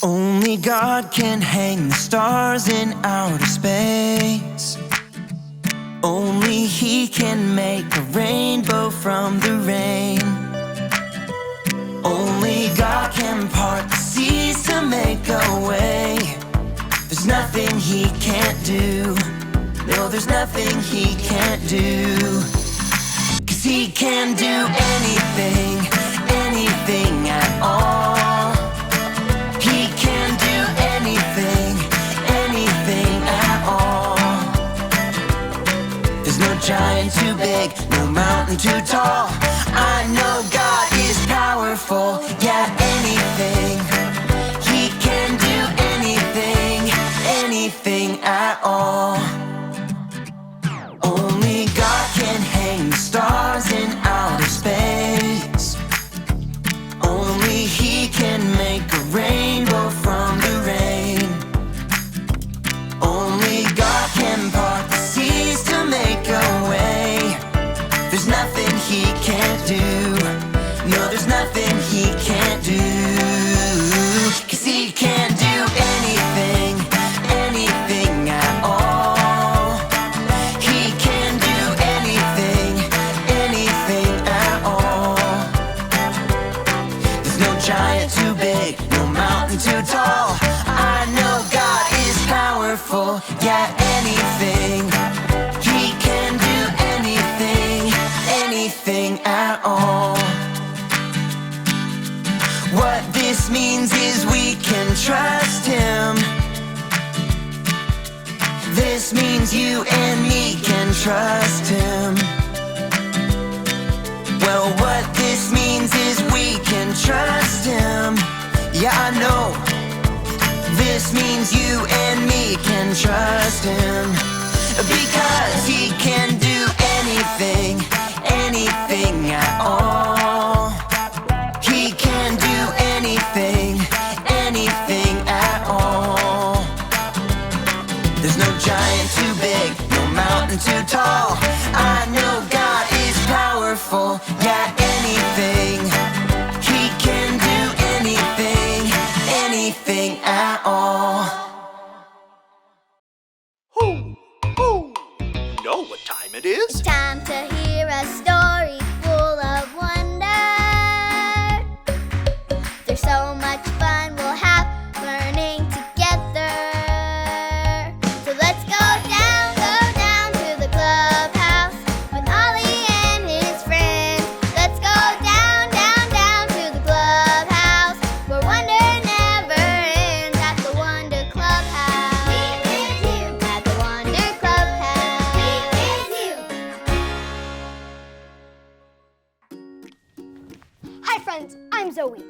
Only God can hang the stars in outer space. Only He can make a rainbow from the rain. Only God can part the seas to make a way. There's nothing He can't do. No, there's nothing He can't do. 'Cause He can do anything, anything at all. He can do anything, anything at all. There's no giant too big, no mountain too tall. I know God is powerful, yeah, anything. He can do anything, anything at all. Only God can hang the stars in outer space. Only He can make a rainbow from the rain. Only God can part the seas to make a way. There's nothing He can't do. No, there's nothing He can't do. 'Cause He can do anything, anything at all. He can do anything, anything at all. There's no giant too big, no mountain too tall. I know God is powerful, yeah, anything. He can do anything, anything at all. What this means is we can trust Him. This means you and me can trust Him. Well, what this means is we can trust Him. Yeah, I know. This means you and me can trust Him. Because He can do anything, anything at all. He can do anything, anything at all. There's no giant too big, no mountain too tall. I know God is powerful, yeah, anything. He can do anything, anything at all. Who? You know what time it is? It's time to hear a story full of wonder. There's so much fun we'll have learning together. So let's go down to the clubhouse with Ollie and his friends. Let's go down to the clubhouse where wonder never ends at the Wonder Clubhouse. Meet with you at the Wonder Clubhouse. Meet with you. Hi friends, I'm Zoe,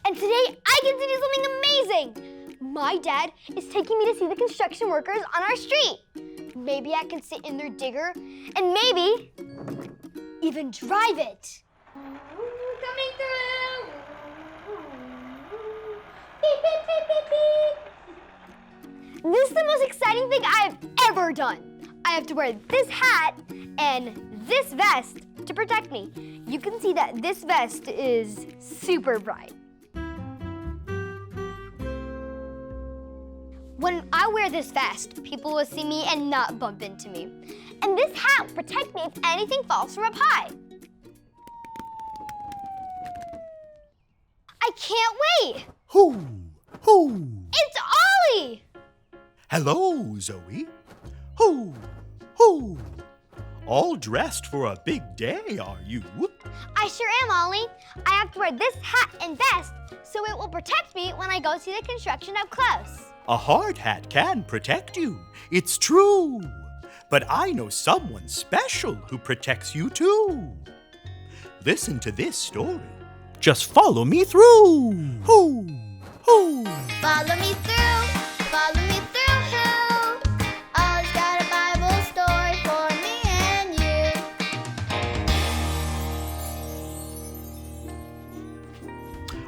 and today I get to do something amazing! My dad is taking me to see the construction workers on our street. Maybe I can sit in their digger, and maybe even drive it. Coming through! Beep, beep, beep, beep, beep. This is the most exciting thing I've ever done. I have to wear this hat and this vest to protect me. You can see that this vest is super bright. When I wear this vest, people will see me and not bump into me. And this hat will protect me if anything falls from up high. I can't wait! Who? It's Ollie! Hello, Zoe. Who? All dressed for a big day, are you? I sure am, Ollie. I have to wear this hat and vest so it will protect me when I go see the construction up close. A hard hat can protect you. It's true. But I know someone special who protects you too. Listen to this story. Just follow me through. Who? Follow me through, follow me through, who? Ollie's got a Bible story for me and you.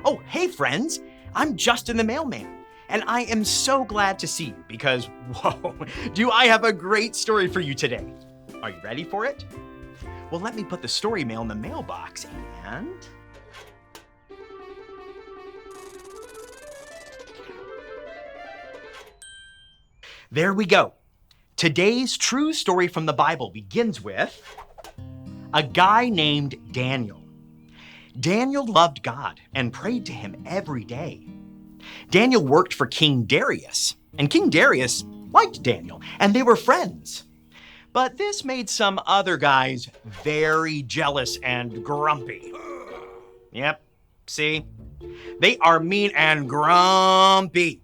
Oh, hey friends, I'm Justin the mailman, and I am so glad to see you because, whoa, do I have a great story for you today. Are you ready for it? Well, let me put the story mail in the mailbox and... There we go. Today's true story from the Bible begins with a guy named Daniel. Daniel loved God and prayed to him every day. Daniel worked for King Darius, and King Darius liked Daniel, and they were friends. But this made some other guys very jealous and grumpy. Yep, see? They are mean and grumpy.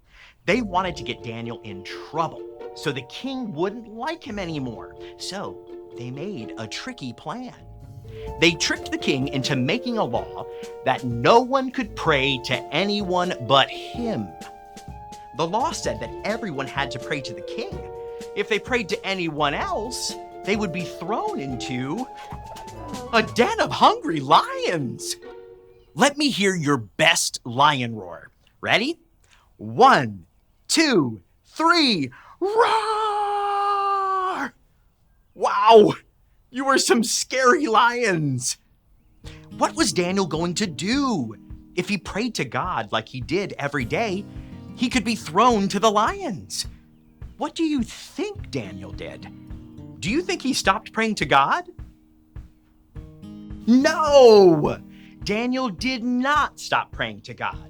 They wanted to get Daniel in trouble so the king wouldn't like him anymore. So they made a tricky plan. They tricked the king into making a law that no one could pray to anyone but him. The law said that everyone had to pray to the king. If they prayed to anyone else, they would be thrown into a den of hungry lions. Let me hear your best lion roar. Ready? 1, 2, 3, roar! Wow, you were some scary lions. What was Daniel going to do? If he prayed to God like he did every day, he could be thrown to the lions. What do you think Daniel did? Do you think he stopped praying to God? No! Daniel did not stop praying to God.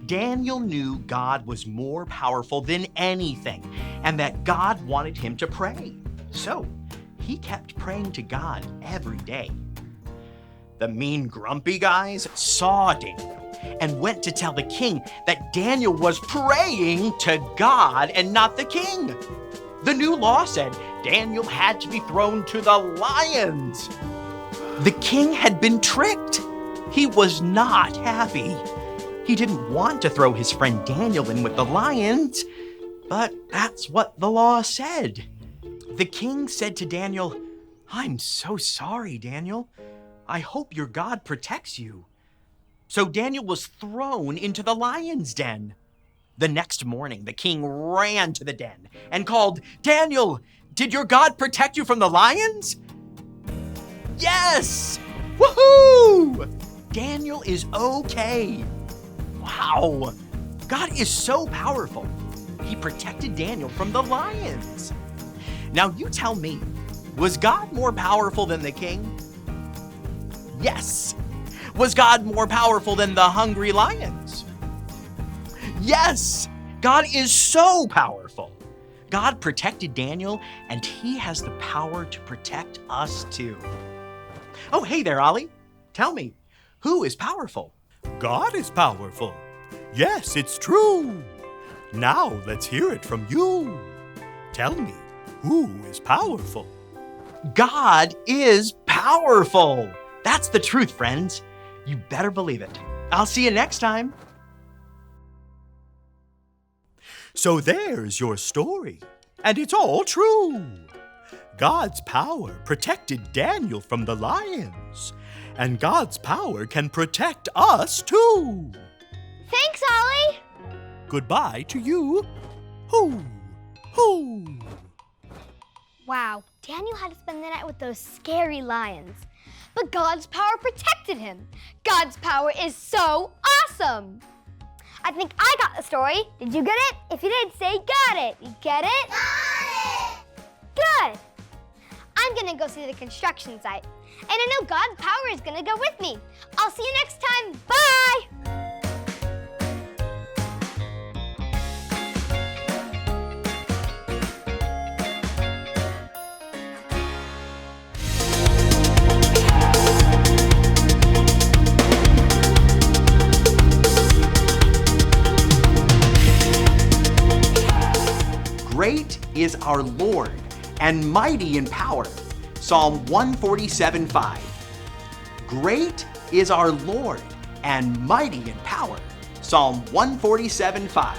Daniel knew God was more powerful than anything and that God wanted him to pray. So he kept praying to God every day. The mean, grumpy guys saw Daniel and went to tell the king that Daniel was praying to God and not the king. The new law said Daniel had to be thrown to the lions. The king had been tricked. He was not happy. He didn't want to throw his friend Daniel in with the lions, but that's what the law said. The king said to Daniel, "I'm so sorry, Daniel. I hope your God protects you." So Daniel was thrown into the lion's den. The next morning, the king ran to the den and called, "Daniel, did your God protect you from the lions?" Yes! Woohoo! Daniel is okay. Wow! God is so powerful. He protected Daniel from the lions. Now you tell me, was God more powerful than the king? Yes. Was God more powerful than the hungry lions? Yes. God is so powerful. God protected Daniel, and he has the power to protect us too. Oh, hey there, Ollie. Tell me, who is powerful? God is powerful. Yes, it's true. Now let's hear it from you. Tell me, who is powerful? God is powerful. That's the truth, friends. You better believe it. I'll see you next time. So there's your story, and it's all true. God's power protected Daniel from the lions, and God's power can protect us too. Thanks, Ollie. Goodbye to you. Hoo, hoo. Wow, Daniel had to spend the night with those scary lions. But God's power protected him. God's power is so awesome. I think I got the story. Did you get it? If you did, say got it. You get it? Got it! Good. I'm gonna go see the construction site. And I know God's power is gonna go with me. I'll see you next time. Bye! Great is our Lord, and mighty in power. Psalm 147:5. Great is our Lord, and mighty in power. Psalm 147:5.